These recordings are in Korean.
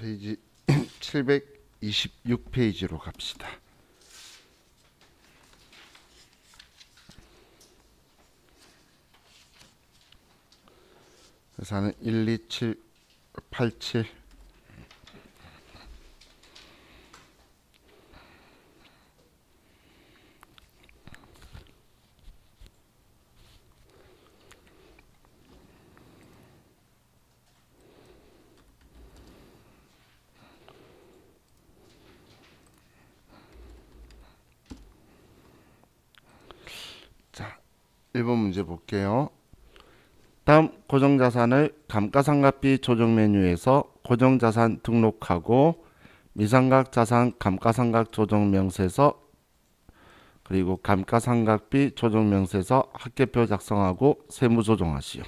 페이지 726페이지로 갑시다. 회사는 12787. 자, 1번 문제 볼게요. 다음 고정자산을 감가상각비 조정 메뉴에서 고정자산 등록하고 미상각자산 감가상각 조정 명세서 그리고 감가상각비 조정 명세서 합계표 작성하고 세무 조정하시오.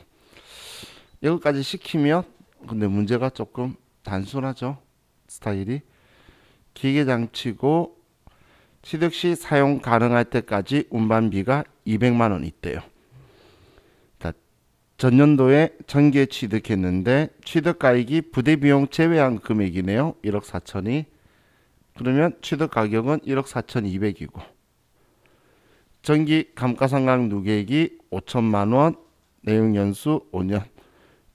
이것까지 시키면 근데 문제가 조금 단순하죠. 스타일이 기계장치고 취득시 사용 가능할 때까지 운반비가 200만 원 있대요. 전년도에 전기에 취득했는데 취득가액이 부대비용 제외한 금액이네요. 1억 4천이. 그러면 취득가격은 1억 4,200이고 전기 감가상각 누계액이 5천만 원, 내용연수 5년,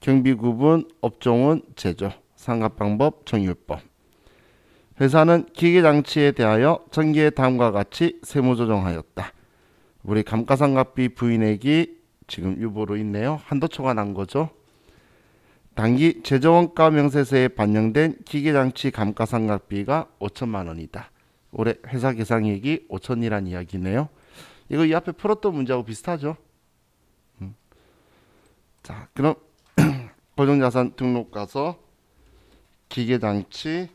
경비구분, 업종은 제조, 상각방법, 정율법. 회사는 기계장치에 대하여 전기에 다음과 같이 세무조정하였다. 우리 감가상각비 부인액이 지금 유보로 있네요. 한도초가 난 거죠. 당기 제조원가 명세서에 반영된 기계장치 감가상각비가 5천만 원이다. 올해 회사 계상이익이 5천이란 이야기네요. 이거 이 앞에 풀었던 문제하고 비슷하죠. 자, 그럼 고정자산 등록 가서 기계장치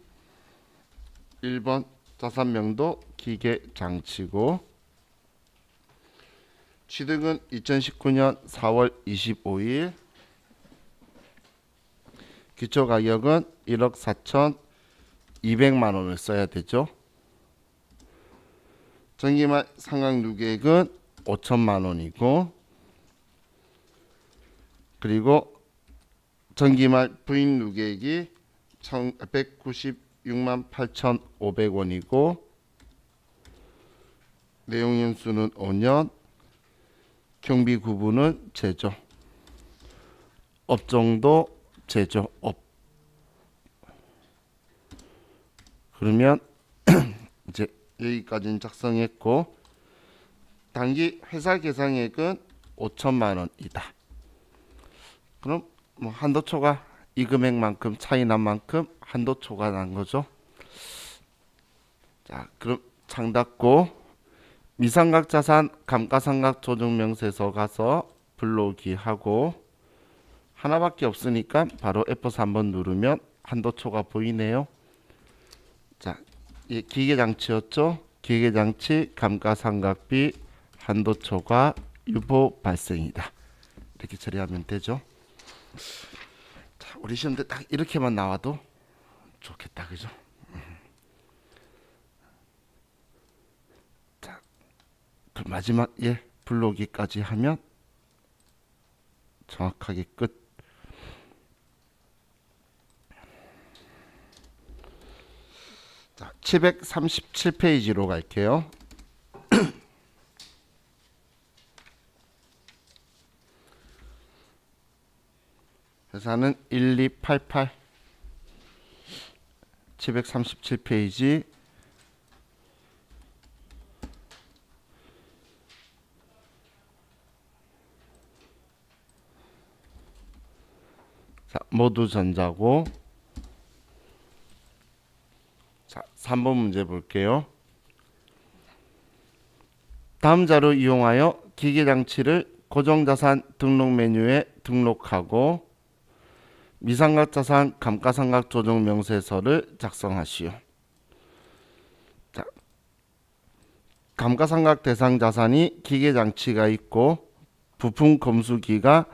1번 자산명도 기계장치고 취득은 2019년 4월 25일, 기초가격은 1억 4,200만 원을 써야 되죠. 전기말 상각 누계액은 5천만 원이고 그리고 전기말 부인 누계액이 196만 8,500원이고 내용연수는 5년, 경비 구분은 제조, 업종도 제조업. 그러면 이제 여기까지는 작성했고 당기 회사 계상액은 5천만 원이다. 그럼 뭐 한도초가 이 금액만큼 차이 난 만큼 한도초가 난 거죠. 자, 그럼 창 닫고 미상각자산 감가상각 조정명세서 가서 불러오기 하고 하나밖에 없으니까 바로 F4 한번 누르면 한도초가 보이네요. 자, 이 기계장치였죠. 기계장치 감가상각비 한도초가 유보 발생이다. 이렇게 처리하면 되죠. 자, 우리 시험 때 딱 이렇게만 나와도 좋겠다, 그죠? 그 마지막 불러오기까지 하면 정확하게 끝. 자, 737페이지로 갈게요. 회사는 1288 737페이지 자, 모두 전자고 자, 3번 문제 볼게요. 다음 자료 이용하여 기계장치를 고정자산 등록 메뉴에 등록하고 미상각자산 감가상각 조정 명세서를 작성하시오. 자, 감가상각 대상 자산이 기계장치가 있고 부품 검수기가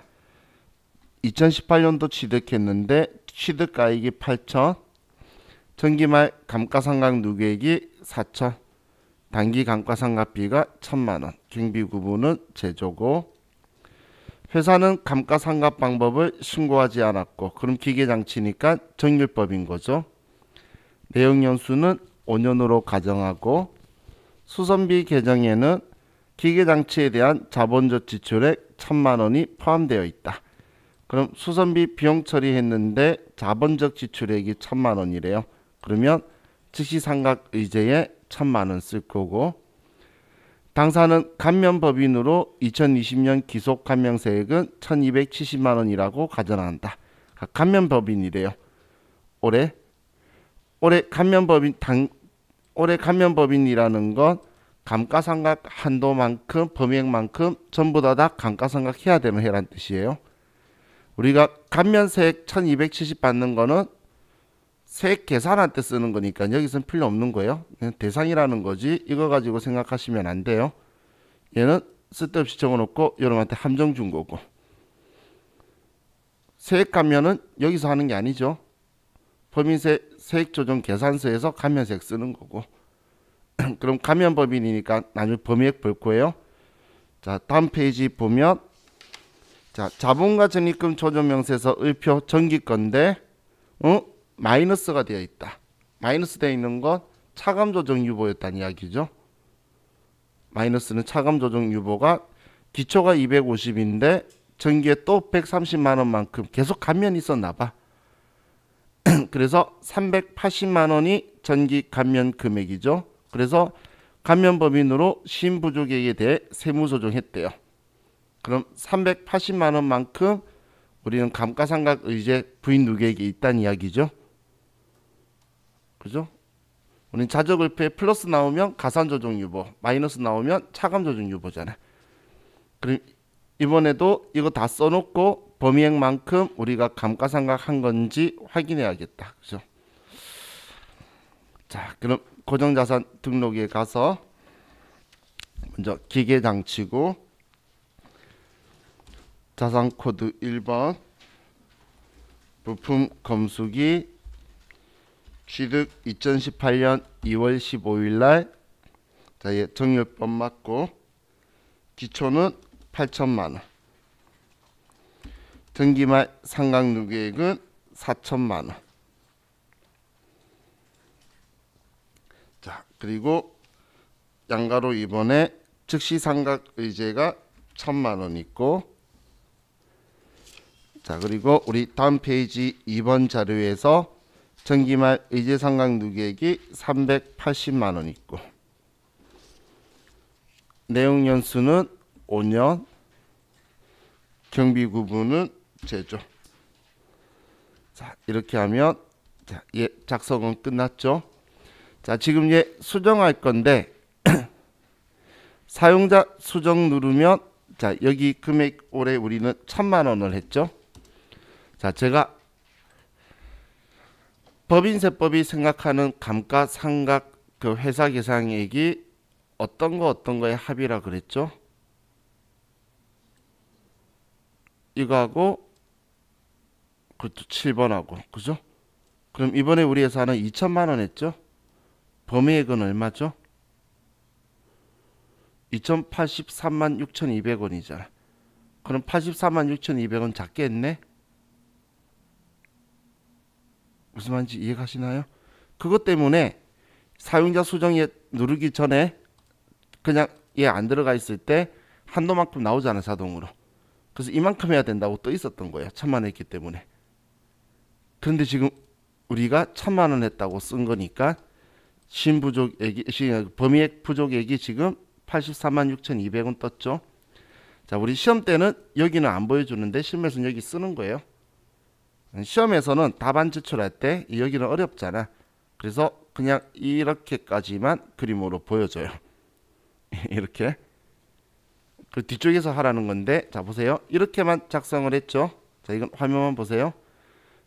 2018년도 취득했는데 취득가액이 8천, 전기말 감가상각 누계액이 4천, 단기 감가상각비가 1,000만 원, 경비구분은 제조고 회사는 감가상각 방법을 신고하지 않았고 그럼 기계장치니까 정율법인 거죠. 내용 연수는 5년으로 가정하고 수선비 계정에는 기계장치에 대한 자본적 지출액 1,000만 원이 포함되어 있다. 그럼 수선비 비용 처리했는데 자본적 지출액이 1,000만 원이래요. 그러면 즉시상각 의제에 1,000만 원 쓸 거고, 당사는 감면법인으로 2020년 기속 감면세액은 1,270만 원이라고 가정한다. 감면법인이래요. 올해 감면법인이라는 건 감가상각 한도만큼 범위액만큼 전부 다 감가상각 해야 되는 해란 뜻이에요. 우리가 감면세액 1,270 받는 거는 세액 계산할 때 쓰는 거니까 여기서는 필요 없는 거예요. 그냥 대상이라는 거지 이거 가지고 생각하시면 안 돼요. 얘는 쓸데없이 적어놓고 여러분한테 함정 준 거고, 세액 감면은 여기서 하는 게 아니죠. 법인세 세액조정 계산서에서 감면세액 쓰는 거고 그럼 감면법인이니까 나중에 범위액 볼 거예요. 자, 다음 페이지 보면, 자, 자본과 적립금 조정명세서 을표 정기건데 마이너스가 되어 있다. 마이너스 되어 있는 건 차감조정 유보였다는 이야기죠. 마이너스는 차감조정 유보가 기초가 250인데 정기에 또 130만 원만큼 계속 감면이 있었나 봐. 그래서 380만 원이 전기 감면 금액이죠. 그래서 감면법인으로 신부족액에 대해 세무조정했대요. 그럼 380만 원만큼 우리는 감가상각 의제 부인 누계액이 있다는 이야기죠. 그죠? 우리는 자적을표에 플러스 나오면 가산조정 유보, 마이너스 나오면 차감조정 유보잖아. 그럼 이번에도 이거 다 써놓고 범위액만큼 우리가 감가상각 한 건지 확인해야겠다. 그죠? 자, 그럼 고정자산 등록에 가서 먼저 기계장치고 자산코드 1번 부품 검수기 취득 2018년 2월 15일날 자, 얘 정율법 맞고 기초는 8천만원, 등기말 상각누계액은 4천만원. 자, 그리고 양가로 이번에 즉시상각 의제가 1,000만원 있고, 자, 그리고 우리 다음 페이지 2번 자료에서 정기말 의제상각누계액이 380만원 있고, 내용 연수는 5년, 경비 구분은 제조. 자, 이렇게 하면 자, 얘 작성은 끝났죠. 자, 지금 얘 수정할 건데 사용자 수정 누르면 자, 여기 금액 올해 우리는 1,000만 원을 했죠. 자, 제가 법인세법이 생각하는 감가상각 그 회사 계상액이 어떤 거의 합의라 그랬죠. 이거하고 그것도 7번하고 그죠? 그럼 이번에 우리 회사는 2천만 원 했죠? 범위액은 얼마죠? 2,083만 6,200원이잖아. 그럼 84만 6,200원 작게 했네? 무슨 말인지 이해가시나요? 그것 때문에 사용자 수정에 누르기 전에 그냥 얘 안 들어가 있을 때 한도만큼 나오잖아, 자동으로. 그래서 이만큼 해야 된다고 떠 있었던 거예요. 1,000만 원 했기 때문에. 그런데 지금 우리가 1,000만 원 했다고 쓴 거니까 신부족액이 범위액 부족액이 지금 84만 6,200원 떴죠. 자, 우리 시험 때는 여기는 안 보여주는데 시험에서는 여기 쓰는 거예요. 시험에서는 답안 제출할 때 여기는 어렵잖아. 그래서 그냥 이렇게까지만 그림으로 보여줘요. 이렇게. 그 뒤쪽에서 하라는 건데, 자 보세요. 이렇게만 작성을 했죠. 자, 이건 화면만 보세요.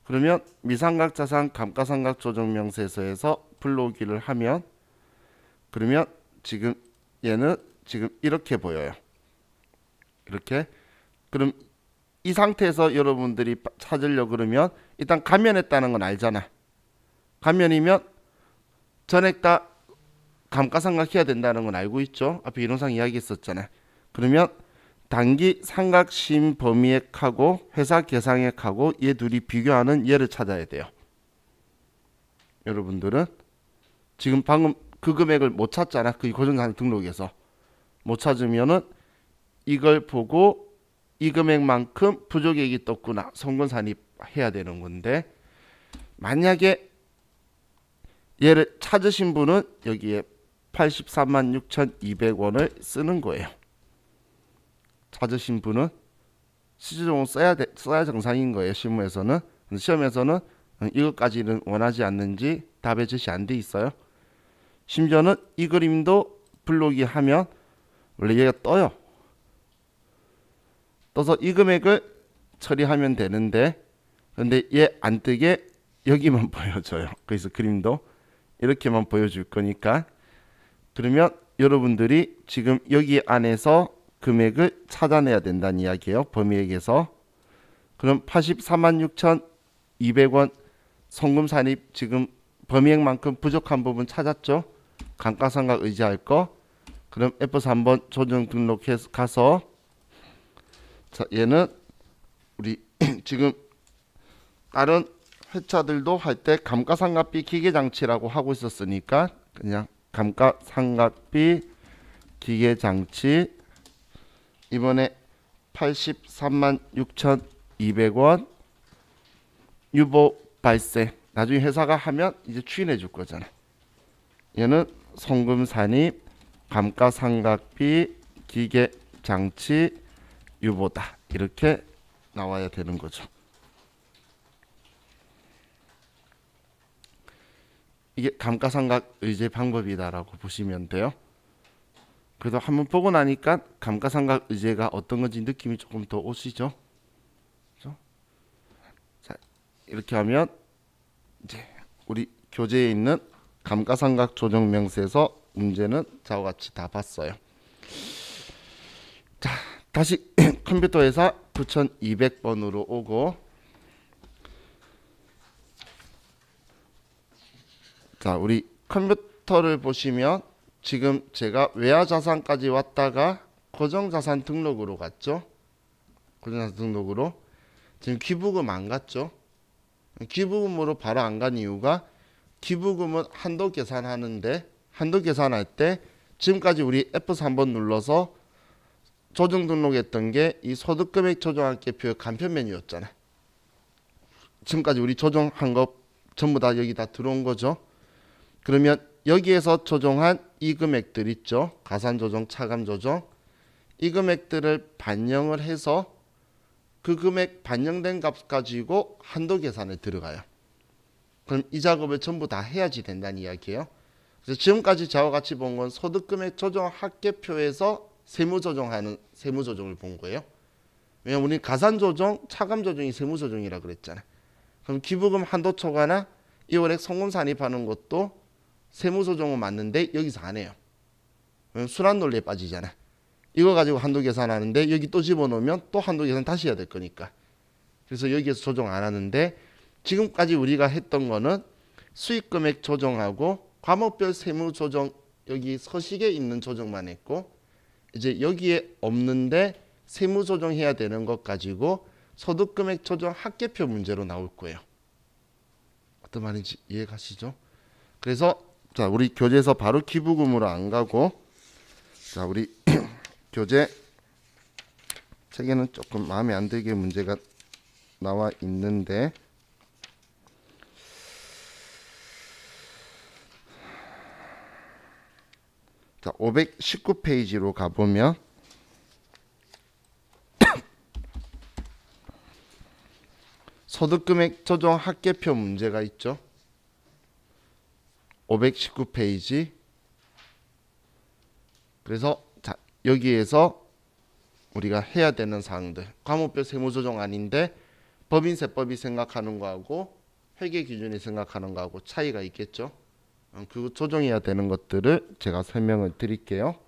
그러면 미상각 자산 감가상각 조정명세서에서 불러오기를 하면, 그러면 지금 얘는 지금 이렇게 보여요. 이렇게. 그럼 이 상태에서 여러분들이 찾으려고 그러면 일단 감면했다는 건 알잖아. 감면이면 전액 다 감가상각 해야 된다는 건 알고 있죠. 앞에 이론상 이야기했었잖아. 그러면 단기 상각 시임 범위액하고 회사 계상액하고 얘 둘이 비교하는 얘를 찾아야 돼요. 여러분들은 지금 방금 그 금액을 못 찾잖아. 그 고정자산 등록에서 못 찾으면은 이걸 보고 이 금액만큼 부족액이 떴구나. 송금 산입해야 되는 건데, 만약에 얘를 찾으신 분은 여기에 83만 6,200원을 쓰는 거예요. 찾으신 분은 실질적으로 써야 정상인 거예요. 실무에서는. 시험에서는 이것까지는 원하지 않는지 답에 제시 안 돼 있어요. 심지어는 이 그림도 블록이 하면 원래 얘가 떠요. 떠서 이 금액을 처리하면 되는데, 근데 얘 안 뜨게 여기만 보여줘요. 그래서 그림도 이렇게만 보여줄 거니까, 그러면 여러분들이 지금 여기 안에서 금액을 찾아내야 된다는 이야기예요. 범위액에서. 그럼 84만 6,200원 송금 산입 지금 범위액만큼 부족한 부분 찾았죠? 감가상각 의지할 거. 그럼 F4 한번 조정 등록해서 가서, 자, 얘는 우리 지금 다른 회차들도 할 때 감가상각비 기계장치라고 하고 있었으니까 그냥 감가상각비 기계장치 이번에 83만 6,200원 유보 발생. 나중에 회사가 하면 이제 추인해 줄 거잖아. 얘는 송금 산입 감가상각비 기계장치 유보다. 이렇게 나와야 되는 거죠. 이게 감가상각 의제 방법이다라고 보시면 돼요. 그래도 한번 보고 나니까 감가상각 의제가 어떤 건지 느낌이 조금 더 오시죠? 그렇죠? 자, 이렇게 하면 이제 우리 교재에 있는 감가상각 조정 명세서 문제는 저와 같이 다 봤어요. 자, 다시 컴퓨터 회사 9200번으로 오고, 자, 우리 컴퓨터를 보시면 지금 제가 외화자산까지 왔다가 고정자산 등록으로 갔죠. 고정자산 등록으로. 지금 기부금 안 갔죠. 기부금으로 바로 안 간 이유가, 기부금은 한도 계산하는데, 한도 계산할 때 지금까지 우리 F3번 눌러서 조정 등록했던 게 이 소득금액 조정할게표의 간편 메뉴였잖아. 지금까지 우리 조정한 거 전부 다 여기 다 들어온 거죠. 그러면 여기에서 조정한 이 금액들 있죠. 가산조정, 차감조정. 이 금액들을 반영을 해서 그 금액 반영된 값 가지고 한도 계산에 들어가요. 그럼 이 작업을 전부 다 해야지 된다는 이야기예요. 그래서 지금까지 저와 같이 본 건 소득금액 조정 합계표에서 세무조정하는 세무조정을 본 거예요. 왜냐면 우리 가산조정, 차감조정이 세무조정이라 그랬잖아. 그럼 기부금 한도 초과나 이월액 송금 산입하는 것도 세무조정은 맞는데 여기서 안 해요. 왜냐면 순환 논리에 빠지잖아. 이거 가지고 한도 계산하는데 여기 또 집어넣으면 또 한도 계산 다시 해야 될 거니까. 그래서 여기에서 조정 안 하는데, 지금까지 우리가 했던 거는 수익금액 조정하고 과목별 세무조정, 여기 서식에 있는 조정만 했고, 이제 여기에 없는데 세무조정해야 되는 것 가지고 소득금액 조정 합계표 문제로 나올 거예요. 어떤 말인지 이해가시죠? 그래서 자, 우리 교재에서 바로 기부금으로 안 가고, 자, 우리 교재 책에는 조금 마음에 안 들게 문제가 나와 있는데, 자, 519페이지로 가보면 소득금액 조정 합계표 문제가 있죠. 519페이지. 그래서 자, 여기에서 우리가 해야 되는 사항들, 과목별 세무조정 아닌데 법인세법이 생각하는 거하고 회계기준이 생각하는 거하고 차이가 있겠죠. 그 조정해야 되는 것들을 제가 설명을 드릴게요.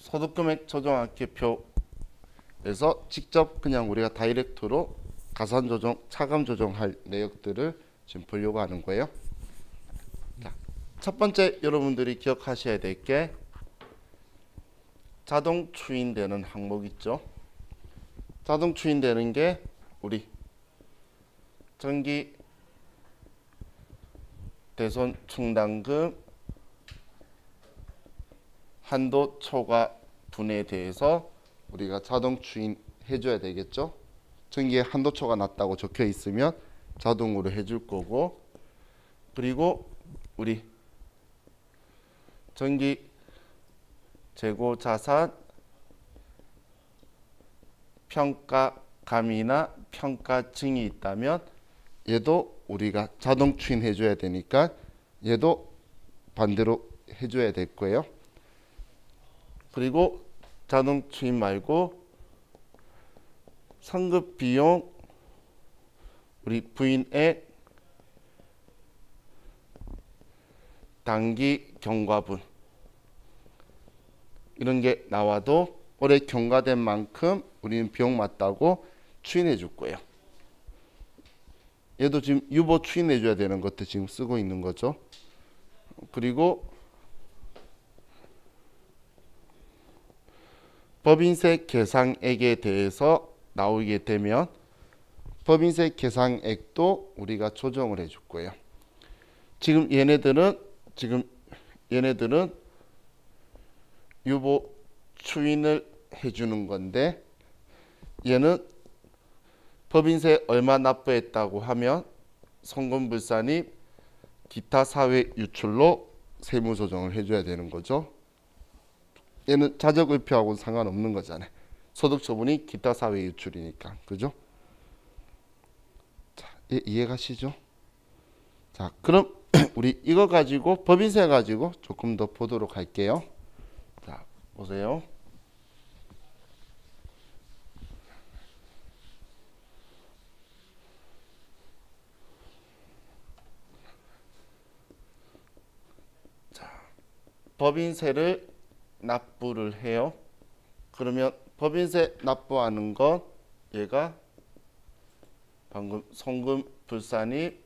소득금액 조정학계표에서 직접 그냥 우리가 다이렉트로 가산 조정, 차감 조정할 내역들을 지금 보려고 하는 거예요. 자, 첫 번째 여러분들이 기억하셔야 될 게 자동 추인되는 항목 있죠. 자동 추인되는 게 우리 전기 대손 충당금 한도 초과 분에 대해서 우리가 자동 추인해 줘야 되겠죠. 전기에 한도 초가 낮다고 적혀 있으면 자동으로 해줄 거고, 그리고 우리 전기 재고 자산 평가감이나 평가증이 있다면 얘도 우리가 자동 추인해 줘야 되니까 얘도 반대로 해줘야 될 거예요. 그리고 자동 추인 말고 성급 비용, 우리 부인액, 단기 경과분 이런 게 나와도 올해 경과된 만큼 우리는 비용 맞다고 추인해 줄 거예요. 얘도 지금 유보 추인해 줘야 되는 것도 지금 쓰고 있는 거죠. 그리고 법인세 계상액에 대해서 나오게 되면 법인세 계상액도 우리가 조정을 해줄 거예요. 지금 얘네들은 유보 추인을 해주는 건데, 얘는 법인세 얼마 납부했다고 하면 송금불산이 기타 사회 유출로 세무 조정을 해줘야 되는 거죠. 얘는 자적의표하고는 상관없는 거잖아요. 소득 처분이 기타 사회 유출이니까, 그죠? 자, 이해가시죠? 자, 그럼 우리 이거 가지고 법인세 가지고 조금 더 보도록 할게요. 자, 보세요. 자, 법인세를 납부를 해요. 그러면 법인세 납부하는 건 얘가 방금 송금불산이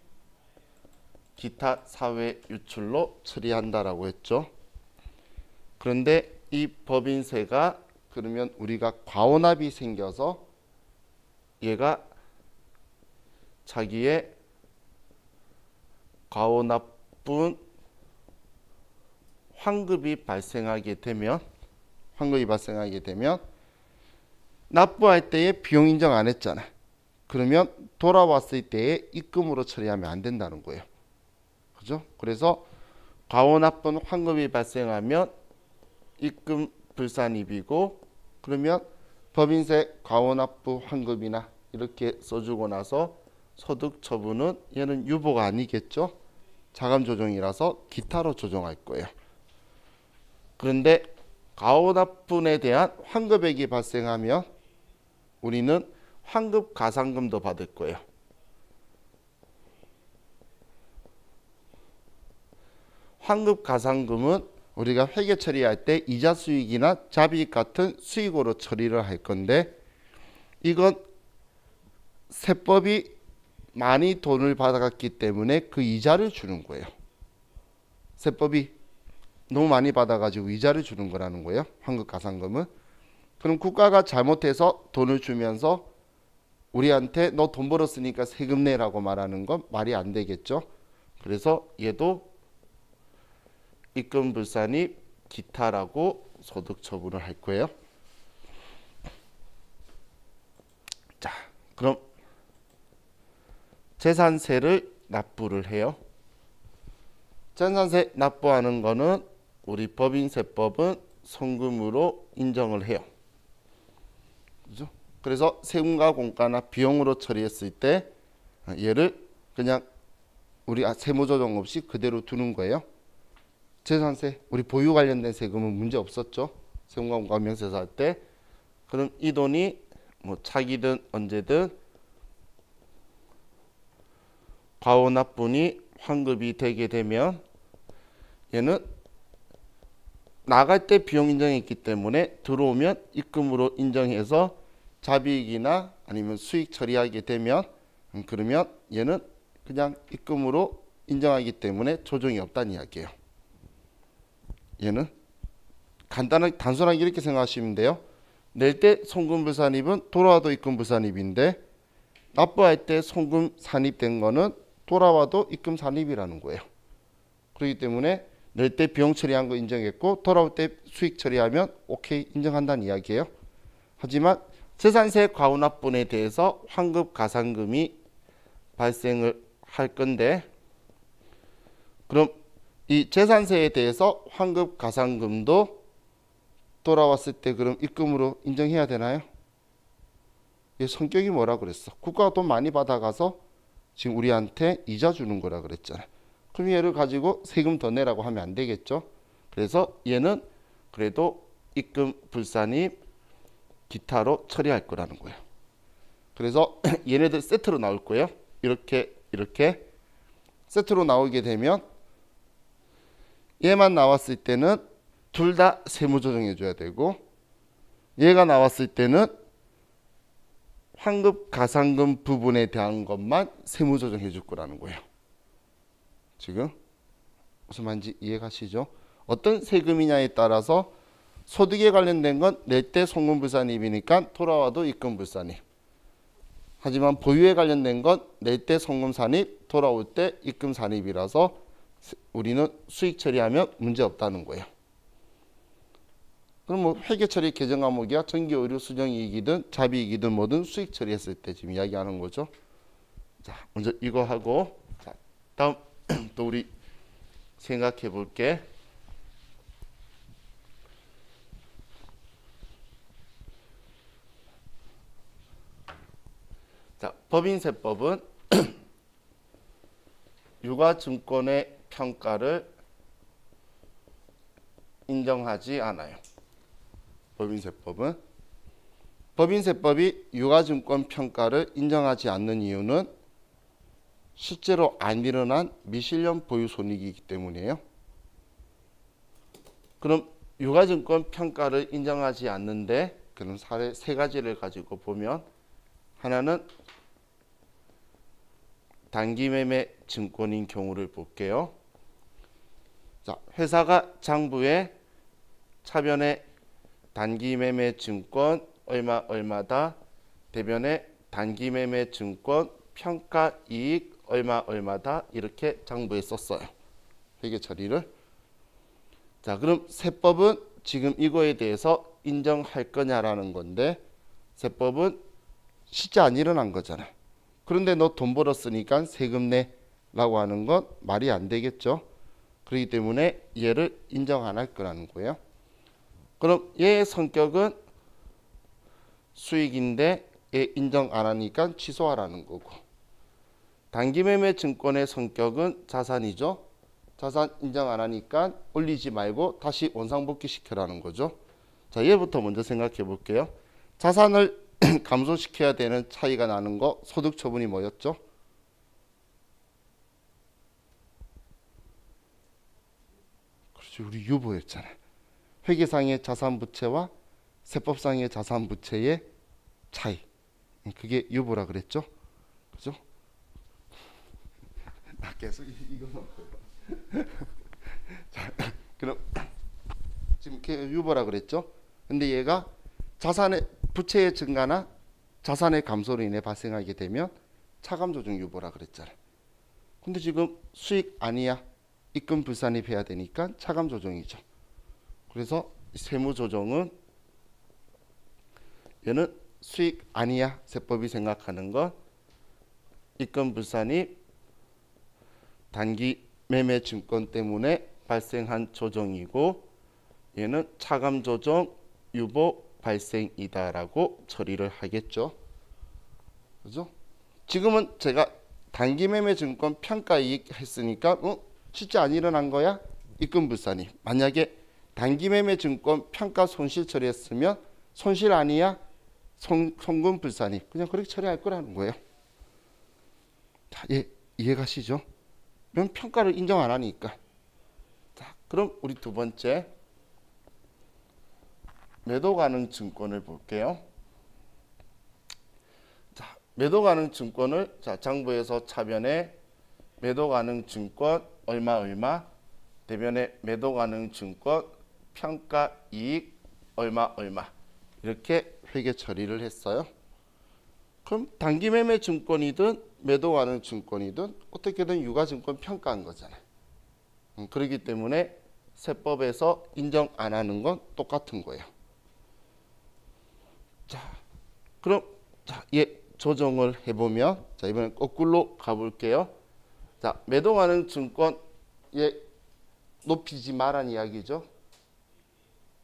기타 사회 유출로 처리한다라고 했죠. 그런데 이 법인세가 그러면 우리가 과오납이 생겨서 얘가 자기의 과오납분 환급이 발생하게 되면 납부할 때에 비용 인정 안 했잖아. 그러면 돌아왔을 때에 입금으로 처리하면 안 된다는 거예요. 그죠? 그래서 과오납분 환급이 발생하면 입금 불산입이고, 그러면 법인세 과오납부 환급이나 이렇게 써주고 나서 소득 처분은 얘는 유보가 아니겠죠? 자감 조정이라서 기타로 조정할 거예요. 그런데 과오납분에 대한 환급액이 발생하면 우리는 환급 가산금도 받을 거예요. 환급 가산금은 우리가 회계 처리할 때 이자 수익이나 잡이익 같은 수익으로 처리를 할 건데, 이건 세법이 많이 돈을 받아갔기 때문에 그 이자를 주는 거예요. 세법이 너무 많이 받아가지고 이자를 주는 거라는 거예요. 환급 가산금은. 그럼 국가가 잘못해서 돈을 주면서 우리한테 너 돈 벌었으니까 세금 내라고 말하는 건 말이 안 되겠죠. 그래서 얘도 입금불산이 기타라고 소득 처분을 할 거예요. 자, 그럼 재산세를 납부를 해요. 재산세 납부하는 거는 우리 법인세법은 송금으로 인정을 해요. 그죠? 그래서 세금과 공과나 비용으로 처리했을 때 얘를 그냥 우리 세무조정 없이 그대로 두는 거예요. 재산세, 우리 보유 관련된 세금은 문제 없었죠. 세금과 공과 명세서 할 때. 그럼 이 돈이 뭐 차기든 언제든 과오납분이 환급이 되게 되면 얘는 나갈 때 비용 인정했기 때문에 들어오면 입금으로 인정해서 자비익이나 아니면 수익 처리하게 되면 그러면 얘는 그냥 입금으로 인정하기 때문에 조정이 없다는 이야기예요. 얘는 간단하게 단순하게 이렇게 생각하시면 돼요. 낼 때 송금 불산입은 돌아와도 입금 불산입인데 납부할 때 송금 산입된 거는 돌아와도 입금 산입이라는 거예요. 그렇기 때문에 낼 때 비용 처리한 거 인정했고 돌아올 때 수익 처리하면 오케이 인정한다는 이야기예요. 하지만 재산세 과후납분에 대해서 환급 가산금이 발생을 할 건데 그럼 이 재산세에 대해서 환급 가산금도 돌아왔을 때 그럼 입금으로 인정해야 되나요? 얘 성격이 뭐라 그랬어? 국가가 돈 많이 받아가서 지금 우리한테 이자 주는 거라 그랬잖아. 그럼 얘를 가지고 세금 더 내라고 하면 안 되겠죠? 그래서 얘는 그래도 입금 불산입 기타로 처리할 거라는 거예요. 그래서 얘네들 세트로 나올 거예요. 이렇게 세트로 나오게 되면 얘만 나왔을 때는 둘 다 세무조정해 줘야 되고 얘가 나왔을 때는 환급 가산금 부분에 대한 것만 세무조정해 줄 거라는 거예요. 지금 무슨 말인지 이해가시죠? 어떤 세금이냐에 따라서 소득에 관련된 건 낼 때 송금불산입이니까 돌아와도 입금불산입. 하지만 보유에 관련된 건 낼 때 송금산입, 돌아올 때 입금산입이라서 우리는 수익 처리하면 문제 없다는 거예요. 그럼 뭐 회계처리 개정 과목이야 전기 의료 수정이익이든 자비이익이든 뭐든 수익 처리했을 때 지금 이야기하는 거죠. 자, 먼저 이거 하고 자, 다음 또 우리 생각해 볼게. 자, 법인세법은 유가증권의 평가를 인정하지 않아요. 법인세법이 유가증권 평가를 인정하지 않는 이유는 실제로 안 일어난 미실현 보유 손익이기 때문이에요. 그럼 유가증권 평가를 인정하지 않는데 그런 사례 세 가지를 가지고 보면 하나는 단기매매 증권인 경우를 볼게요. 자, 회사가 장부에 차변에 단기매매 증권 얼마다 대변에 단기매매 증권 평가이익 얼마다 이렇게 장부에 썼어요. 회계 처리를. 자, 그럼 세법은 지금 이거에 대해서 인정할 거냐라는 건데 세법은 실제 안 일어난 거잖아. 그런데 너 돈 벌었으니까 세금 내라고 하는 건 말이 안 되겠죠. 그렇기 때문에 얘를 인정 안 할 거라는 거예요. 그럼 얘의 성격은 수익인데 얘 인정 안 하니까 취소하라는 거고 단기매매 증권의 성격은 자산이죠. 자산 인정 안 하니까 올리지 말고 다시 원상복귀 시켜라는 거죠. 자, 얘부터 먼저 생각해 볼게요. 자산을 감소시켜야 되는 차이가 나는 거 소득 처분이 뭐였죠? 그렇지, 우리 유보였잖아. 회계상의 자산 부채와 세법상의 자산 부채의 차이. 그게 유보라 그랬죠? 그죠? 나 계속 이거만 자, 그럼 지금 유보라 그랬죠? 근데 얘가 자산의 부채의 증가나 자산의 감소로 인해 발생하게 되면 차감조정 유보라 그랬잖아. 근데 지금 수익 아니야. 입금 불산입해야 되니까 차감조정이죠. 그래서 세무조정은 얘는 수익 아니야. 세법이 생각하는 건 입금 불산입 단기 매매 증권 때문에 발생한 조정이고 얘는 차감조정 유보 발생이다라고 처리를 하겠죠. 그죠? 지금은 제가 단기 매매 증권 평가이익 했으니까 실제 안 일어난 거야? 입금 불산입. 만약에 단기 매매 증권 평가 손실 처리했으면 손실 아니야? 송금 불산입. 그냥 그렇게 처리할 거라는 거예요. 자, 이해가시죠? 그럼 평가를 인정 안 하니까. 자, 그럼 우리 두 번째 매도 가능 증권을 볼게요. 자, 매도 가능 증권을 자, 장부에서 차변에 매도 가능 증권 얼마 대변에 매도 가능 증권 평가 이익 얼마 이렇게 회계 처리를 했어요. 그럼 단기 매매 증권이든 매도 가능 증권이든 어떻게든 유가증권 평가한 거잖아요. 그렇기 때문에 세법에서 인정 안 하는 건 똑같은 거예요. 자, 그럼 자, 조정을 해보면 자, 이번엔 거꾸로 가볼게요. 자, 매도 가능 증권 높이지 말라는 이야기죠.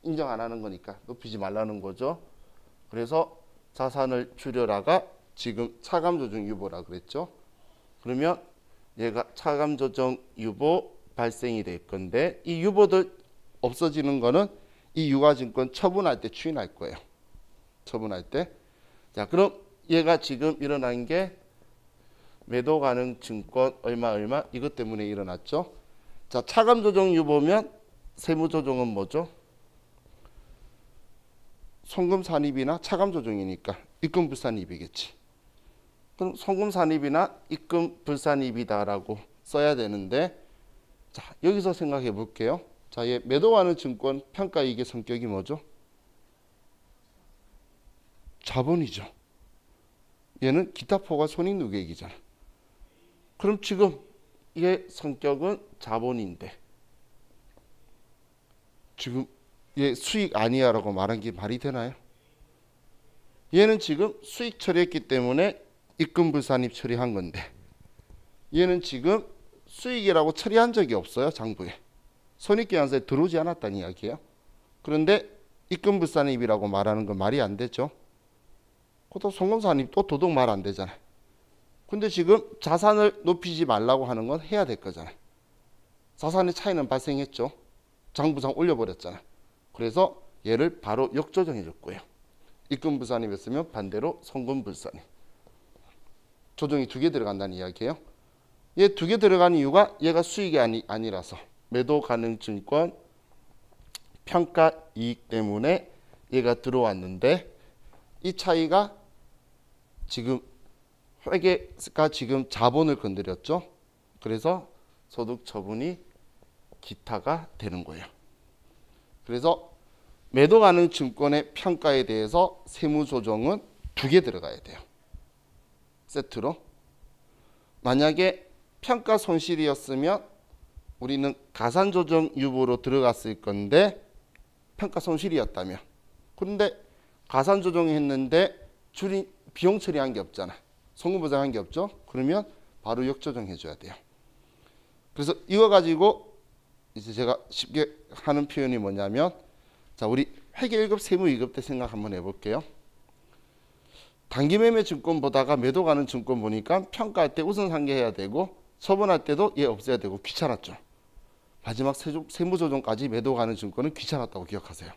인정 안 하는 거니까 높이지 말라는 거죠. 그래서 자산을 줄여라가 지금 차감 조정 유보라 그랬죠. 그러면 얘가 차감 조정 유보 발생이 될 건데 이 유보들 없어지는 거는 이 유가증권 처분할 때 추인할 거예요. 처분할 때. 자, 그럼 얘가 지금 일어난 게 매도 가능 증권 얼마 이것 때문에 일어났죠. 자, 차감 조정 유보면 세무 조정은 뭐죠? 송금 산입이나 차감 조정이니까 입금 불산입이겠지. 그럼 송금 산입이나 입금 불산입이다라고 써야 되는데 자, 여기서 생각해 볼게요. 자, 얘 매도 가능 증권 평가 이익의 성격이 뭐죠? 자본이죠. 얘는 기타 포괄 손익누계액이잖아. 그럼 지금 얘 성격은 자본인데 지금 얘 수익 아니야라고 말한 게 말이 되나요? 얘는 지금 수익 처리했기 때문에 입금 불산입 처리한 건데 얘는 지금 수익이라고 처리한 적이 없어요. 장부에. 손익계산서에 들어오지 않았다는 이야기예요. 그런데 입금 불산입이라고 말하는 건 말이 안 되죠. 그것도 송금산입 또 도둑 말 안 되잖아요. 근데 지금 자산을 높이지 말라고 하는 건 해야 될 거잖아요. 자산의 차이는 발생했죠. 장부상 올려버렸잖아요. 그래서 얘를 바로 역조정해 줄 거예요. 입금 불산입이었으면 반대로 송금 불산입. 조정이 2개 들어간다는 이야기예요. 얘 2개 들어가는 이유가 얘가 수익이 아니라서 매도 가능 증권 평가 이익 때문에 얘가 들어왔는데 이 차이가 지금 회계가 지금 자본을 건드렸죠. 그래서 소득 처분이 기타가 되는 거예요. 그래서 매도 가능 증권의 평가에 대해서 세무 조정은 2개 들어가야 돼요. 세트로. 만약에 평가 손실이었으면 우리는 가산 조정 유보로 들어갔을 건데 평가 손실이었다면 그런데 가산 조정했는데 비용 처리한 게 없잖아. 송금 보장한 게 없죠. 그러면 바로 역조정 해줘야 돼요. 그래서 이거 가지고 이제 제가 쉽게 하는 표현이 뭐냐면 자, 우리 회계 1급 세무 2급 때 생각 한번 해볼게요. 단기 매매 증권 보다가 매도 가는 증권 보니까 평가할 때 우선 상계해야 되고 처분할 때도 얘 없애야 되고 귀찮았죠. 마지막 세무 조정까지 매도 가는 증권은 귀찮았다고 기억하세요.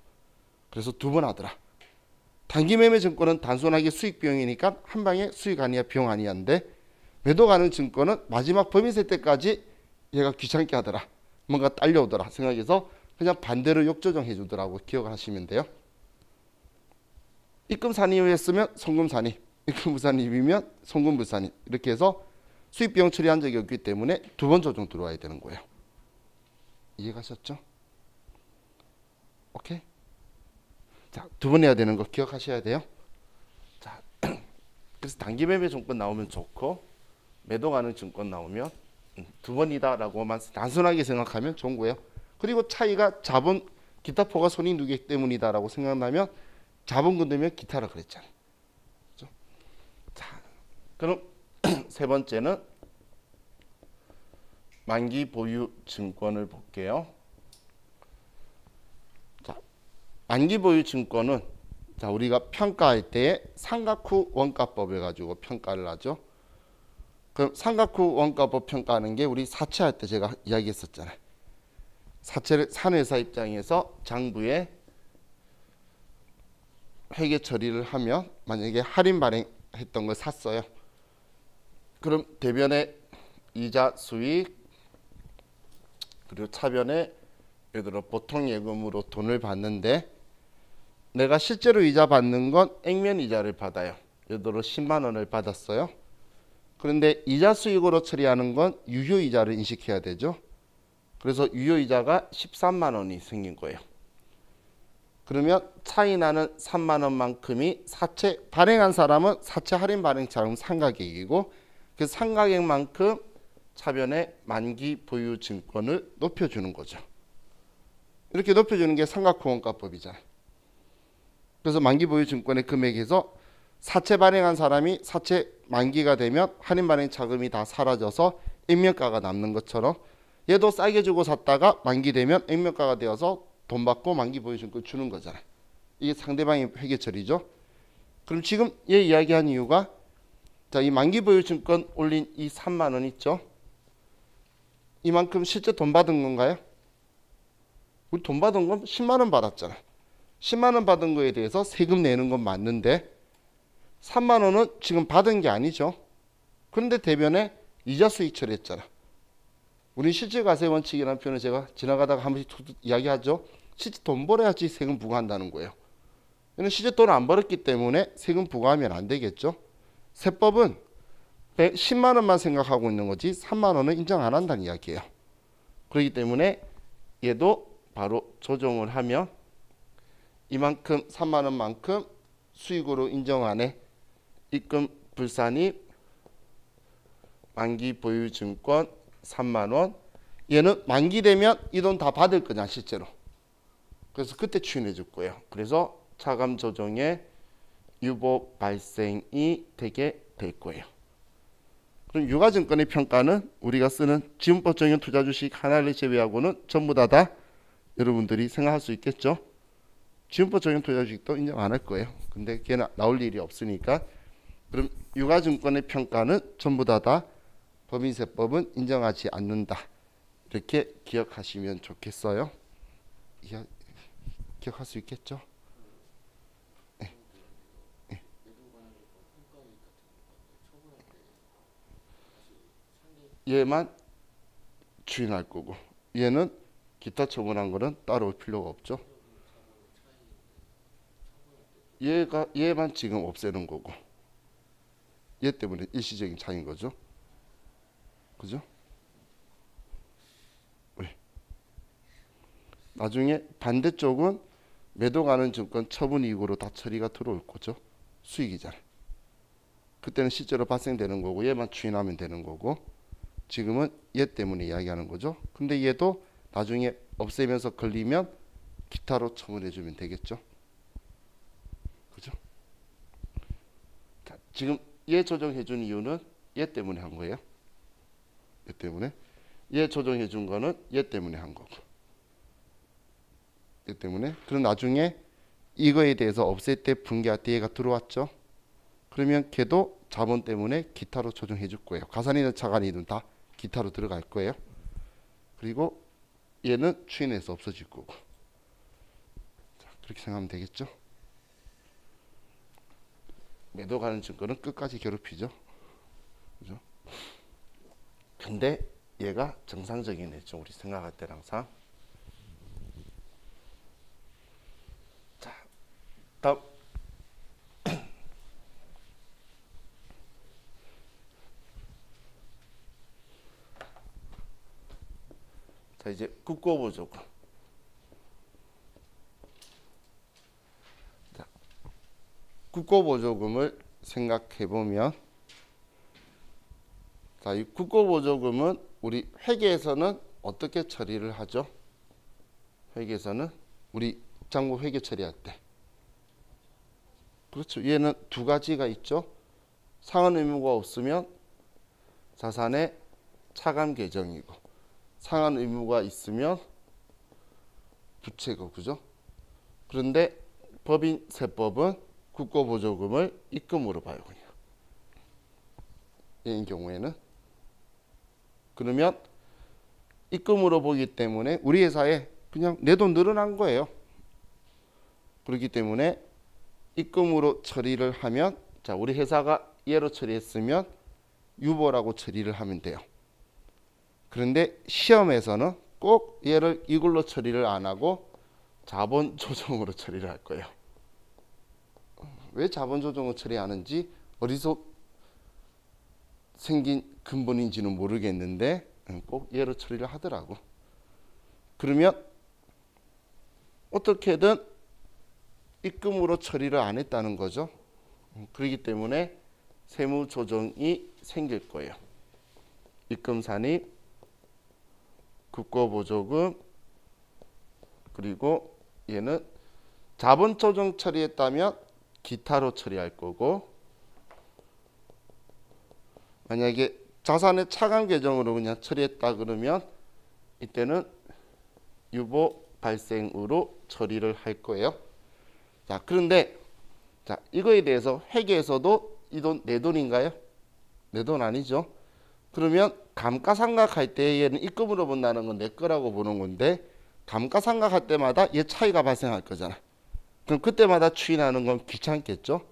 그래서 2번 하더라. 단기 매매 증권은 단순하게 수익 비용이니까 한 방에 수익 아니야 비용 아니야인데 매도 가능 증권은 마지막 법인세 때까지 얘가 귀찮게 하더라. 뭔가 딸려오더라 생각해서 그냥 반대로 역조정해 주더라고 기억하시면 돼요. 입금 산입이었으면 송금 산입, 입금 불산입이면 송금 불산입 이렇게 해서 수익 비용 처리한 적이 없기 때문에 2번 조정 들어와야 되는 거예요. 이해가셨죠? 오케이? 자, 2번 해야 되는 거 기억하셔야 돼요. 자, 그래서 단기 매매 증권 나오면 좋고 매도 가능 증권 나오면 2번이다라고만 단순하게 생각하면 좋은 거예요. 그리고 차이가 자본 기타 포괄 손익누계액 때문이다라고 생각나면 자본 건드면 기타라 그랬잖아요. 그렇죠? 자, 그럼 세 번째는 만기 보유 증권을 볼게요. 자, 만기 보유 증권은 자, 우리가 평가할 때 상각 후 원가법을 가지고 평가를 하죠. 그럼 상각 후 원가법 평가하는 게 우리 사채할 때 제가 이야기했었잖아요. 사채를 산 회사 입장에서 장부에 회계 처리를 하면 만약에 할인 발행했던 걸 샀어요. 그럼 대변에 이자 수익 그리고 차변에 예를 들어 보통 예금으로 돈을 받는데 내가 실제로 이자 받는 건 액면 이자를 받아요. 예를 들어 10만 원을 받았어요. 그런데 이자 수익으로 처리하는 건 유효 이자를 인식해야 되죠. 그래서 유효 이자가 13만 원이 생긴 거예요. 그러면 차이 나는 3만 원만큼이 사채 발행한 사람은 사채 할인 발행 자금 상가액이고 그 상가액만큼 차변의 만기 보유 증권을 높여주는 거죠. 이렇게 높여주는 게 상가후원가법이잖아요. 그래서 만기 보유 증권의 금액에서 사채 발행한 사람이 사채 만기가 되면 할인 발행 자금이 다 사라져서 액면가가 남는 것처럼 얘도 싸게 주고 샀다가 만기 되면 액면가가 되어서 돈 받고 만기 보유 증권 주는 거잖아요. 이게 상대방의 회계 처리죠. 그럼 지금 얘 이야기한 이유가 자, 이 만기 보유 증권 올린 이 3만 원 있죠. 이만큼 실제 돈 받은 건가요? 우리 돈 받은 건 10만 원 받았잖아. 10만 원 받은 거에 대해서 세금 내는 건 맞는데 3만 원은 지금 받은 게 아니죠. 그런데 대변에 이자 수익 처리했잖아. 우리 실질 과세 원칙이라는 표현을 제가 지나가다가 한 번씩 이야기하죠. 실제 돈 벌어야지 세금 부과한다는 거예요. 얘는 실제 돈을 안 벌었기 때문에 세금 부과하면 안 되겠죠. 세법은 10만 원만 생각하고 있는 거지 3만 원은 인정 안 한다는 이야기예요. 그렇기 때문에 얘도 바로 조정을 하면 이만큼 3만 원만큼 수익으로 인정하네. 입금 불산입 만기 보유 증권 3만 원. 얘는 만기되면 이 돈 다 받을 거냐 실제로. 그래서 그때 추인해 줄 거예요. 그래서 차감 조정의 유보 발생이 되게 될 거예요. 그럼 유가증권의 평가는 우리가 쓰는 지분법 적용 투자 주식 하나를 제외하고는 전부 다 여러분들이 생각할 수 있겠죠. 지분법 적용 투자 주식도 인정 안 할 거예요. 근데 걔는 나올 일이 없으니까. 그럼 유가증권의 평가는 전부 다 법인세법은 인정하지 않는다. 이렇게 기억하시면 좋겠어요. 기억할 수 있겠죠? 네. 네. 얘만 추인할 거고 얘는 기타 처분한 거는 따로 올 필요가 없죠. 얘만 지금 없애는 거고 얘 때문에 일시적인 차이인 거죠. 그죠? 왜? 나중에 반대쪽은 매도 가는 증권 처분 이익으로 다 처리가 들어올 거죠. 수익이잖아요. 그때는 실제로 발생되는 거고 얘만 추인하면 되는 거고 지금은 얘 때문에 이야기하는 거죠. 근데 얘도 나중에 없애면서 걸리면 기타로 처분해 주면 되겠죠. 그죠? 자, 지금 얘 조정해 준 이유는 얘 때문에 한 거예요. 얘 때문에. 얘 조정해 준 거는 얘 때문에 한 거고. 얘 때문에. 그럼 나중에 이거에 대해서 없앨 때 분개할 때 얘가 들어왔죠. 그러면 걔도 자본 때문에 기타로 조정해 줄 거예요. 가산이든 차관이든 다 기타로 들어갈 거예요. 그리고 얘는 추인해서 없어질 거고. 자, 그렇게 생각하면 되겠죠. 매도 가는 증권은 끝까지 괴롭히죠. 그죠? 근데 얘가 정상적인 애죠. 우리 생각할 때는 항상. 자, 다음. 자, 이제 국고보조금. 자, 국고보조금을 생각해 보면, 자, 이 국고보조금은 우리 회계에서는 어떻게 처리를 하죠? 회계에서는 우리 입장부 회계 처리할 때. 그렇죠. 얘는 두 가지가 있죠. 상환 의무가 없으면 자산의 차감 계정이고, 상환 의무가 있으면 부채고, 그죠? 그런데 법인세법은 국고보조금을 입금으로 봐요, 그냥. 이 경우에는. 그러면 입금으로 보기 때문에 우리 회사에 그냥 내 돈 늘어난 거예요. 그렇기 때문에 입금으로 처리를 하면, 자, 우리 회사가 얘로 처리했으면 유보라고 처리를 하면 돼요. 그런데 시험에서는 꼭 얘를 이걸로 처리를 안 하고 자본 조정으로 처리를 할 거예요. 왜 자본 조정을 처리하는지 어디서 생긴 근본인지는 모르겠는데 꼭 얘로 처리를 하더라고. 그러면 어떻게든 입금으로 처리를 안 했다는 거죠. 그렇기 때문에 세무조정이 생길 거예요. 입금산입, 국고보조금, 그리고 얘는 자본조정 처리했다면 기타로 처리할 거고, 만약에 자산의 차감 계정으로 그냥 처리했다 그러면 이때는 유보 발생으로 처리를 할 거예요. 자, 그런데 자, 이거에 대해서 회계에서도 이 돈 내 돈인가요? 내 돈 아니죠. 그러면 감가상각할 때 얘는 입금으로 본다는 건 내 거라고 보는 건데, 감가상각할 때마다 얘 차이가 발생할 거잖아. 그럼 그때마다 추인하는 건 귀찮겠죠.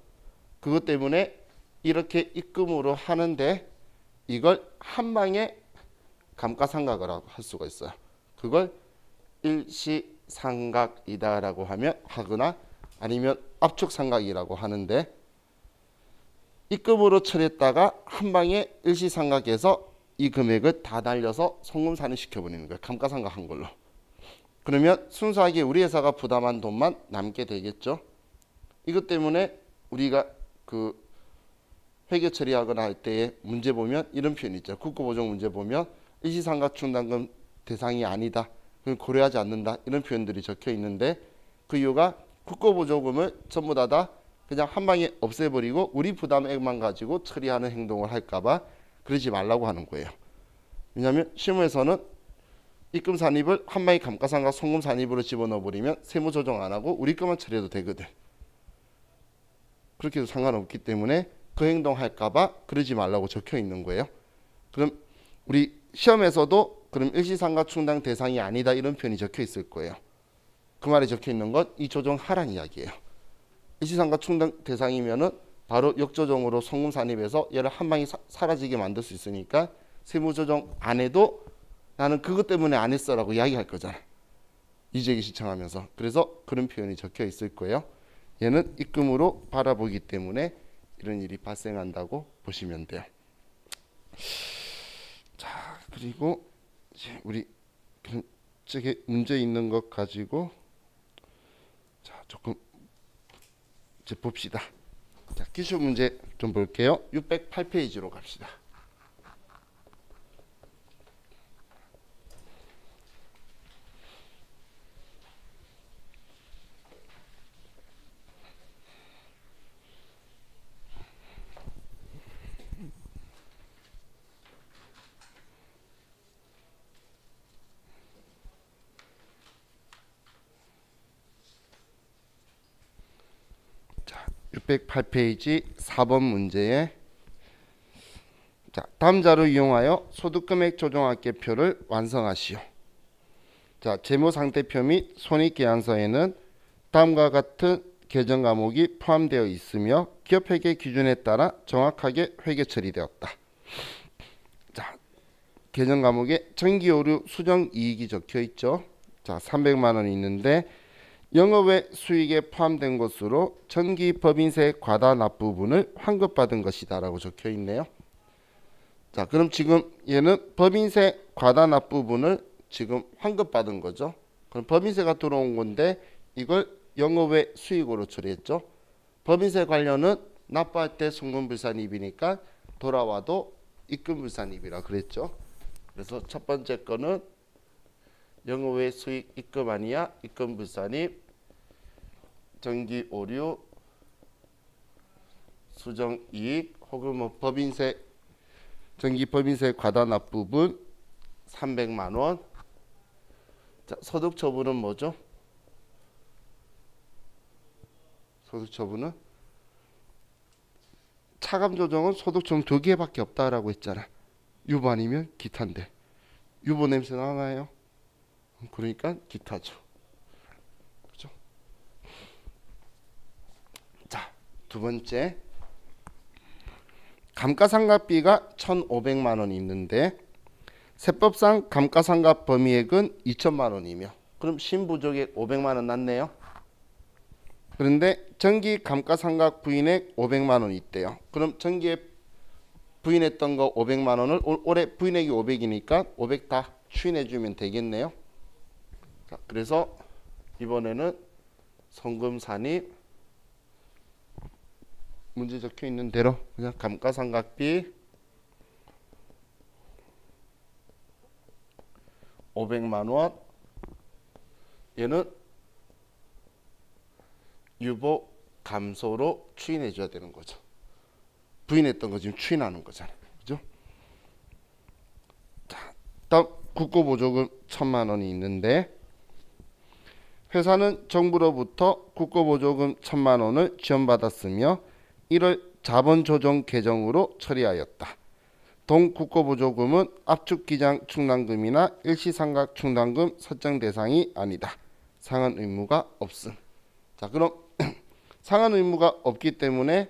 그것 때문에 이렇게 입금으로 하는데 이걸 한 방에 감가상각을 할 수가 있어요. 그걸 일시상각이다라고 하거나 아니면 압축상각이라고 하는데, 입금으로 처리했다가 한 방에 일시상각해서 이 금액을 다 날려서 송금산입 시켜버리는 거예요. 감가상각한 걸로. 그러면 순수하게 우리 회사가 부담한 돈만 남게 되겠죠. 이것 때문에 우리가 그 회계 처리하거나 할 때에 문제 보면 이런 표현이 있죠. 국고보정 문제 보면 일시상각 충당금 대상이 아니다, 그걸 고려하지 않는다, 이런 표현들이 적혀 있는데, 그 이유가 국고보조금을 전부 다 그냥 한 방에 없애버리고 우리 부담액만 가지고 처리하는 행동을 할까봐 그러지 말라고 하는 거예요. 왜냐하면 실무에서는 입금 산입을 한 방에 감가상각 송금 산입으로 집어넣어 버리면 세무 조정 안 하고 우리 것만 처리해도 되거든. 그렇게 해도 상관없기 때문에 그 행동 할까봐 그러지 말라고 적혀 있는 거예요. 그럼 우리 시험에서도 그럼 일시상각 충당 대상이 아니다, 이런 표현이 적혀 있을 거예요. 그 말에 적혀 있는 건 이 조정하란 이야기예요. 일시상각 충당 대상이면은 바로 역조정으로 송금 산입해서 얘를 한 방에 사라지게 만들 수 있으니까 세무조정 안 해도 나는 그것 때문에 안 했어라고 이야기할 거잖아. 이재기 신청하면서. 그래서 그런 표현이 적혀 있을 거예요. 얘는 입금으로 바라보기 때문에 이런 일이 발생한다고 보시면 돼요. 자, 그리고 이제 우리 저게 문제 있는 것 가지고 자, 조금 이제 봅시다. 자, 기출 문제 좀 볼게요. 608페이지로 갑시다. 자, 608페이지 4번 문제에 자, 다음 자료를 이용하여 소득금액 조정합계표를 완성하시오. 자, 재무상태표 및 손익계산서에는 다음과 같은 계정 과목이 포함되어 있으며 기업회계 기준에 따라 정확하게 회계 처리되었다. 자, 계정 과목에 전기오류 수정이익이 적혀 있죠. 자, 300만 원이 있는데 영업외 수익에 포함된 것으로 전기법인세 과다 납부분을 환급받은 것이다 라고 적혀 있네요. 자, 그럼 지금 얘는 법인세 과다 납부분을 지금 환급받은 거죠. 그럼 법인세가 들어온 건데 이걸 영업외 수익으로 처리했죠. 법인세 관련은 납부할 때 송금불산입이니까 돌아와도 입금불산입이라 그랬죠. 그래서 첫 번째 거는 영업외 수익 입금 아니야, 입금불산입, 전기오류 수정이익 혹은 뭐 법인세 전기법인세 과다 납부분 300만 원. 자, 소득처분은 뭐죠? 소득처분은 차감조정은 소득처분 2개밖에 없다라고 했잖아. 유보 아니면 기타인데 유보 냄새 나나요? 그러니까 기타죠. 그렇죠? 자, 두 번째 감가상각비가 1,500만 원이 있는데 세법상 감가상각 범위액은 2천만 원이며 그럼 신부족액 500만 원 났네요. 그런데 정기 감가상각 부인액 500만 원이 있대요. 그럼 정기에 부인했던 거 500만 원을 올해 부인액이 500이니까 500 다 추인해 주면 되겠네요. 자, 그래서 이번에는 송금 산입 문제 적혀 있는 대로 그냥 감가상각비 500만 원, 얘는 유보 감소로 추인해 줘야 되는 거죠. 부인했던 거 지금 추인하는 거잖아요. 그죠? 자, 다음 국고보조금 1000만 원이 있는데 회사는 정부로부터 국고보조금 1000만 원을 지원받았으며 1월 자본조정 개정으로 처리하였다. 동 국고보조금은 압축기장 충당금이나 일시상각 충당금 설정 대상이 아니다. 상환 의무가 없음. 자, 그럼 상환 의무가 없기 때문에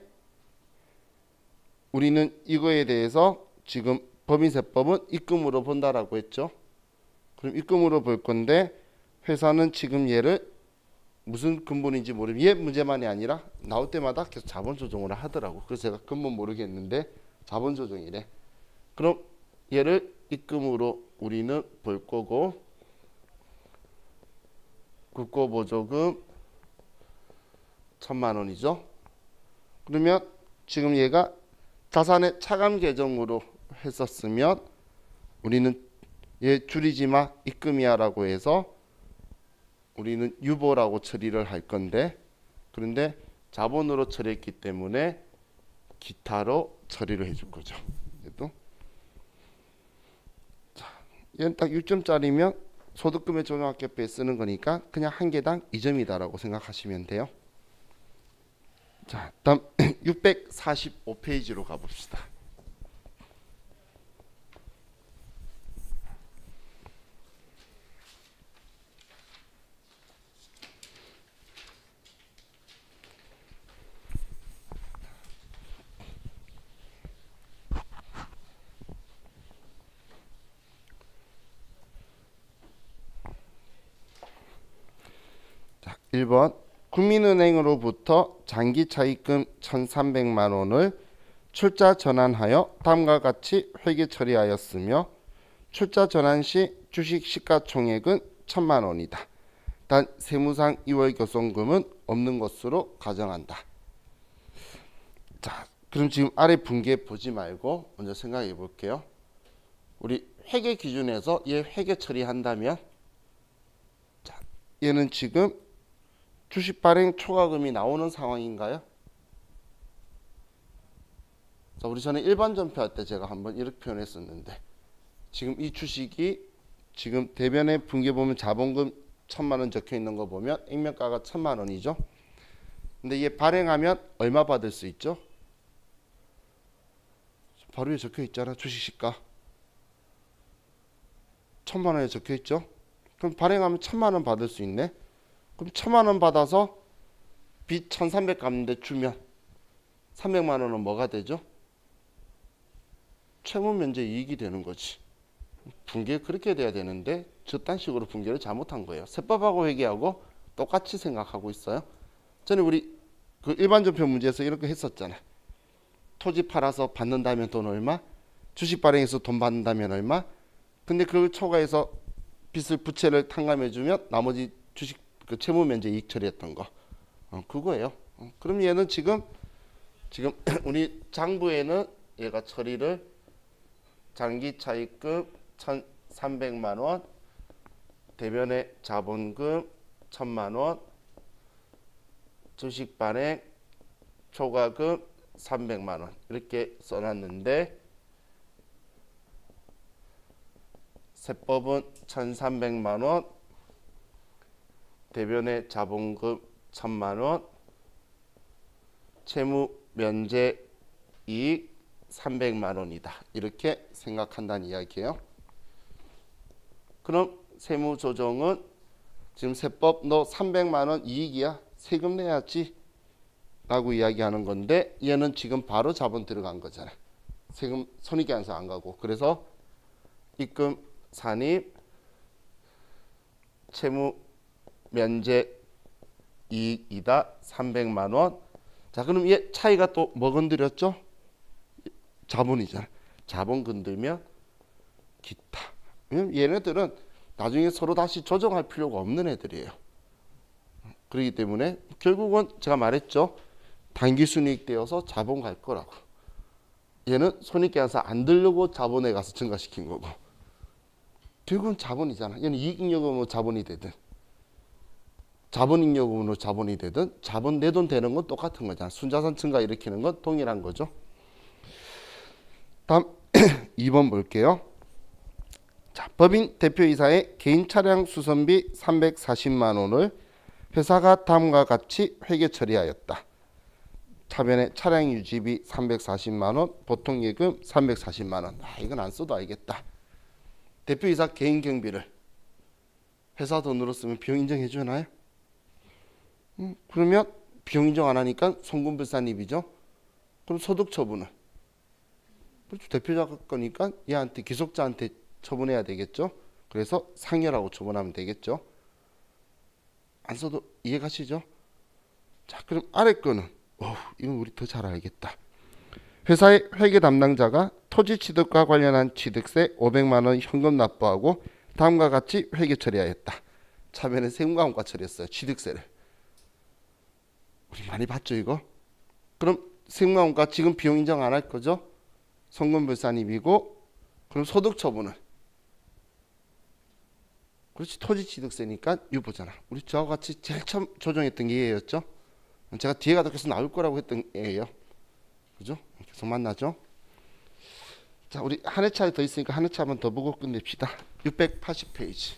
우리는 이거에 대해서 지금 법인세법은 입금으로 본다라고 했죠. 그럼 입금으로 볼 건데 회사는 지금 얘를 무슨 근본인지 모르면 얘 문제만이 아니라 나올 때마다 계속 자본조정을 하더라고. 그래서 제가 근본 모르겠는데 자본조정이래. 그럼 얘를 입금으로 우리는 볼 거고 국고보조금 1000만 원이죠. 그러면 지금 얘가 자산의 차감 계정으로 했었으면 우리는 얘 줄이지마 입금이야 라고 해서 우리는 유보라고 처리를 할 건데 그런데 자본으로 처리했기 때문에 기타로 처리를 해줄 거죠. 얘도. 자, 얘는 딱 6점짜리면 소득금의 조정학계표에 쓰는 거니까 그냥 한 개당 2점이다 라고 생각하시면 돼요. 자, 다음 645페이지로 가봅시다. 자, 1번 국민은행으로부터 장기차입금 1300만 원을 출자 전환하여 다음과 같이 회계 처리하였으며 출자 전환 시 주식 시가총액은 1000만 원이다. 단 세무상 2월 교손금은 없는 것으로 가정한다. 자, 그럼 지금 아래 분계 보지 말고 먼저 생각해 볼게요. 우리 회계 기준에서 얘 회계 처리한다면 자, 얘는 지금 주식 발행 초과금이 나오는 상황인가요? 자, 우리 전에 일반 전표할 때 제가 한번 이렇게 표현했었는데 지금 이 주식이 지금 대변에 분계 보면 자본금 1000만 원 적혀 있는 거 보면 액면가가 1000만 원이죠. 근데 얘 발행하면 얼마 받을 수 있죠? 바로 위에 적혀 있잖아. 주식 시가 1000만 원에 적혀 있죠. 그럼 발행하면 1000만 원 받을 수 있네. 그럼 1000만 원 받아서 빚 1300 갚는데 주면 300만 원은 뭐가 되죠? 채무 면제 이익이 되는 거지. 분계 그렇게 돼야 되는데 저딴 식으로 분계를 잘못한 거예요. 세법하고 회계하고 똑같이 생각하고 있어요. 전에 우리 그 일반 전표 문제에서 이렇게 했었잖아요. 토지 팔아서 받는다면 돈 얼마? 주식 발행해서 돈 받는다면 얼마? 근데 그걸 초과해서 빚을 부채를 탕감해 주면 나머지 주식 그 채무 면제 이익 처리했던 거 그거예요. 그럼 얘는 지금 우리 장부에는 얘가 처리를 장기 차입금 1300만 원, 대변의 자본금 1000만 원, 주식 발행 초과금 300만 원 이렇게 써놨는데 세법은 1300만 원, 대변의 자본금 1000만 원, 채무 면제 이익 300만 원이다. 이렇게 생각한다는 이야기예요. 그럼 세무 조정은 지금 세법 너 300만 원 이익이야. 세금 내야지. 라고 이야기하는 건데 얘는 지금 바로 자본 들어간 거잖아. 세금 손익계산서 안 가고. 그래서 입금 산입 채무 면제 이익이다 300만 원. 자, 그럼 얘 차이가 또 뭐 건드렸죠? 자본이잖아. 자본 건들면 기타. 왜냐면 얘네들은 나중에 서로 다시 조정할 필요가 없는 애들이에요. 그렇기 때문에 결국은 제가 말했죠. 당기순이익 되어서 자본 갈 거라고. 얘는 손익계산서 안 들려고 자본에 가서 증가시킨 거고. 결국은 자본이잖아. 얘는 이익잉여금으로 자본이 되든 자본잉여금으로 자본이 되든 자본 내 돈 되는 건 똑같은 거잖아. 순자산 증가 일으키는 건 동일한 거죠. 다음 2번 볼게요. 자, 법인 대표이사의 개인 차량 수선비 340만 원을 회사가 다음과 같이 회계 처리하였다. 차변에 차량 유지비 340만 원, 보통 예금 340만 원. 이건 안 써도 알겠다. 대표이사 개인 경비를 회사 돈으로 쓰면 비용 인정해 주나요? 그러면 비용 인정 안 하니까 송금불산입이죠. 그럼 소득 처분은 그렇죠. 대표자 거니까 얘한테 기속자한테 처분해야 되겠죠. 그래서 상여라고 처분하면 되겠죠. 안 써도 이해가시죠? 자, 그럼 아래 거는 이건 우리 더 잘 알겠다. 회사의 회계 담당자가 토지 취득과 관련한 취득세 500만 원 현금 납부하고 다음과 같이 회계 처리하였다. 차변에 세금과원가 처리했어요. 취득세를. 우리 많이 봤죠 이거? 그럼 세금과원가 지금 비용 인정 안 할 거죠? 송금불산입이고 그럼 소득 처분은 그렇지 토지 취득세니까 유보잖아. 우리 저와 같이 제일 처음 조정했던 게 얘였죠. 제가 뒤에 가도 계속 나올 거라고 했던 애예요. 그죠? 계속 만나죠. 자, 우리 한 회차에 더 있으니까 한 회차 한번 더 보고 끝냅시다. 680페이지.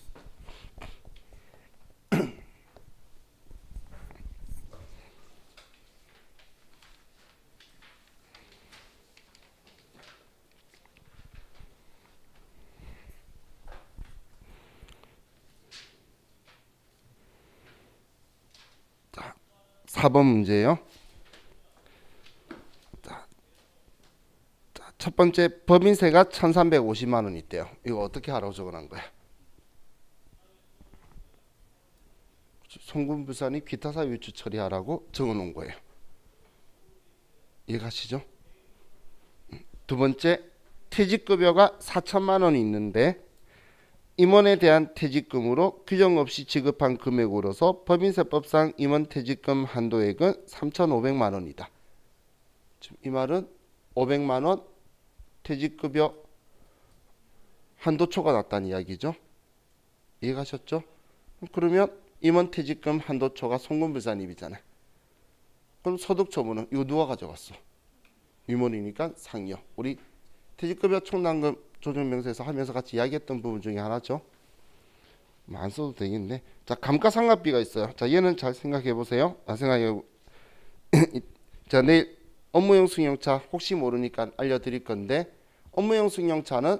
자, 4번 문제예요. 첫 번째 법인세가 1350만 원 있대요. 이거 어떻게 하라고 적어놓은 거야? 송금불산이 기타사 유추 처리하라고 적어놓은 거예요. 이해가시죠? 두 번째 퇴직급여가 4천만 원이 있는데 임원에 대한 퇴직금으로 규정 없이 지급한 금액으로서 법인세법상 임원 퇴직금 한도액은 3,500만 원이다. 지금 이 말은 500만 원 퇴직급여 한도초가 났다는 이야기죠. 이해가셨죠? 그러면 임원 퇴직금 한도초가 송금불산입이잖아요. 그럼 소득처분은 이거 누가 가져갔어? 임원이니까 상여. 우리 퇴직급여 총납금 조정명세에서 하면서 같이 이야기했던 부분 중에 하나죠. 안 써도 되겠네. 자, 감가상각비가 있어요. 자, 얘는 잘 생각해 보세요. 생각해. 자, 내일 업무용 승용차 혹시 모르니까 알려드릴 건데 업무용 승용차는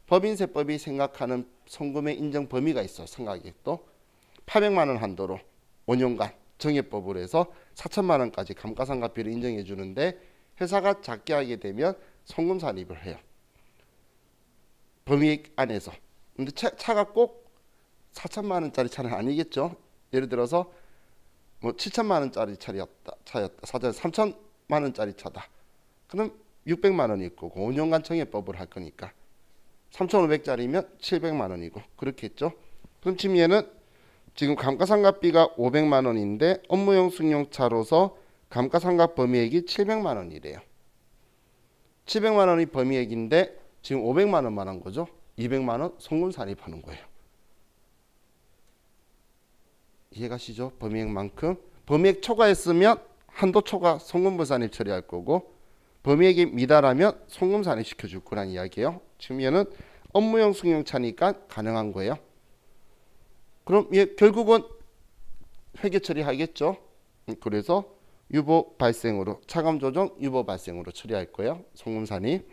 법인세법이 생각하는 송금의 인정 범위가 있어요. 상각액도 800만 원 한도로 5년간 정해법으로 해서 4천만 원까지 감가상각비를 인정해 주는데 회사가 작게 하게 되면 송금 산입을 해요. 범위 안에서. 근데 차가 꼭 4천만 원짜리 차는 아니겠죠. 예를 들어서 뭐 7천만 원짜리 차였다. 3천만 원짜리 차다. 그럼 600만 원이 있고 5년간 정해법을 할 거니까 3,500짜리면 700만 원이고 그렇겠죠. 그럼 지금 얘는 지금 감가상각비가 500만 원인데 업무용 승용차로서 감가상각 범위액이 700만 원이래요. 700만 원이 범위액인데 지금 500만 원만 한 거죠. 200만 원 송금 산입하는 거예요. 이해가시죠? 범위액만큼. 범위액 초과했으면 한도 초과 송금부 산입 처리할 거고 범위액이 미달하면 송금 산입 시켜줄 거란 이야기예요. 지금 얘는 업무용 승용차니까 가능한 거예요. 그럼 얘 결국은 회계 처리하겠죠. 그래서 유보 발생으로 차감 조정 유보 발생으로 처리할 거예요. 송금 산입.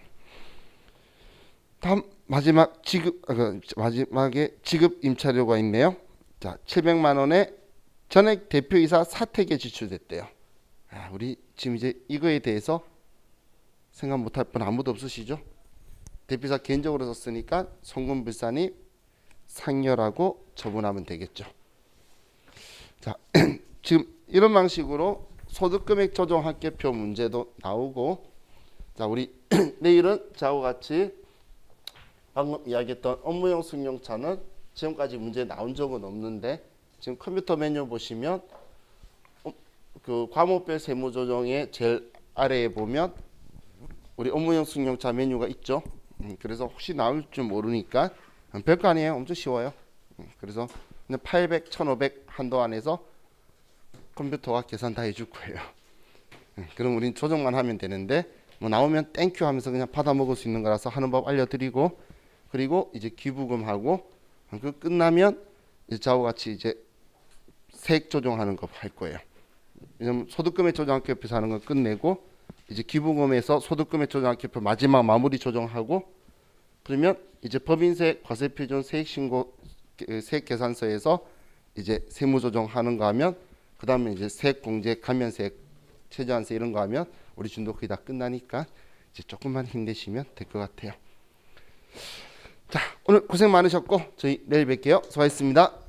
다음 마지막에 지급 임차료가 있네요. 자, 700만 원의 전액 대표이사 사택에 지출됐대요. 우리 지금 이제 이거에 대해서 생각 못할 분 아무도 없으시죠? 대표이사 개인적으로 썼으니까 송금불산이 상여라고 처분하면 되겠죠. 자, 지금 이런 방식으로 소득금액 조정 합계표 문제도 나오고, 자 우리 내일은 자와 같이 방금 이야기했던 업무용 승용차는 지금까지 문제 나온 적은 없는데, 지금 컴퓨터 메뉴 보시면 그 과목별 세무 조정의 제일 아래에 보면 우리 업무용 승용차 메뉴가 있죠. 그래서 혹시 나올 줄 모르니까 별거 아니에요. 엄청 쉬워요. 그래서 800, 1500 한도 안에서 컴퓨터가 계산 다 해줄 거예요. 그럼 우린 조정만 하면 되는데, 뭐 나오면 땡큐 하면서 그냥 받아 먹을 수 있는 거라서 하는 법 알려드리고, 그리고 이제 기부금하고 그 끝나면 이제 저와 같이 이제 세액 조정하는 거 할 거예요. 왜냐면 소득금액 조정학교표에서 하는 건 끝내고, 이제 기부금에서 소득금액 조정학교표 마지막 마무리 조정하고, 그러면 이제 법인세, 과세표준, 세액신고, 세액계산서에서 이제 세무조정하는 거 하면, 그 다음에 이제 세액공제, 감면세액, 최저한세 이런 거 하면 우리 준도 거의 다 끝나니까 이제 조금만 힘내시면 될 것 같아요. 자, 오늘 고생 많으셨고 저희 내일 뵐게요. 수고하셨습니다.